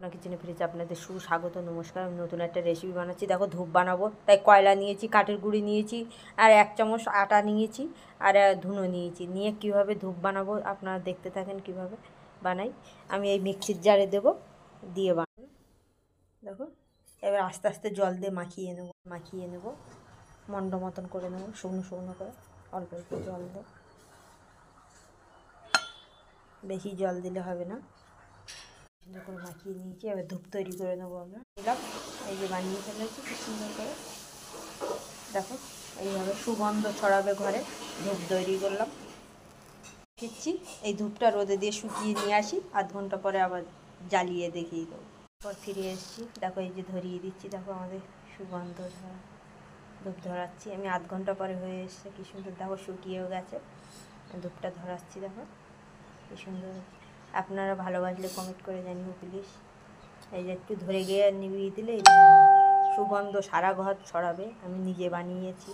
আপনার কিচেনে ফিরেছে আপনাদের সুস্বাগত। নমস্কার। আমি নতুন একটা রেসিপি বানাচ্ছি। দেখো ধূপ বানাবো, তাই কয়লা নিয়েছি, কাঠের গুঁড়ি নিয়েছি, আর 1 চামচ আটা নিয়েছি, আর ধুনো নিয়েছি। নিয়ে কীভাবে ধূপ বানাবো আপনারা দেখতে থাকেন কীভাবে বানাই। আমি এই মিক্সির জারে দেবো, দিয়ে বানাবো। দেখো এবার আস্তে আস্তে জল দিয়ে মাখিয়ে নেব মন্ড মতন করে নেবো, শুকনো শুকনো করে। অল্প অল্প জল দেব, বেশি জল দিলে হবে না। সুন্দর করে মাখিয়ে নিয়েছি। এবার ধূপ তৈরি করে নেবো আমরা। দিলাম, এই যে বানিয়ে ফেলেছি খুব সুন্দর করে। দেখো এইভাবে সুগন্ধ ছড়াবে ঘরে। ধূপ তৈরি করলাম, দিচ্ছি। এই ধূপটা রোদে দিয়ে শুকিয়ে নিয়ে আসি, আধ ঘন্টা পরে আবার জ্বালিয়ে দেখিয়ে দেবো। পর ফিরে এসেছি, দেখো এই যে ধরিয়ে দিচ্ছি। দেখো আমাদের সুগন্ধ ধূপ ধরাচ্ছি আমি। আধ ঘন্টা পরে হয়ে এসছে, কী সুন্দর। দেখো শুকিয়েও গেছে, ধূপটা ধরাচ্ছি। দেখো কী সুন্দর। আপনারা ভালোবাসলে কমেন্ট করে জানিও প্লিজ। এই যে একটু ধরে গিয়ে নিভিয়ে দিলে সুগন্ধ সারা ঘর ছড়াবে। আমি নিজে বানিয়েছি।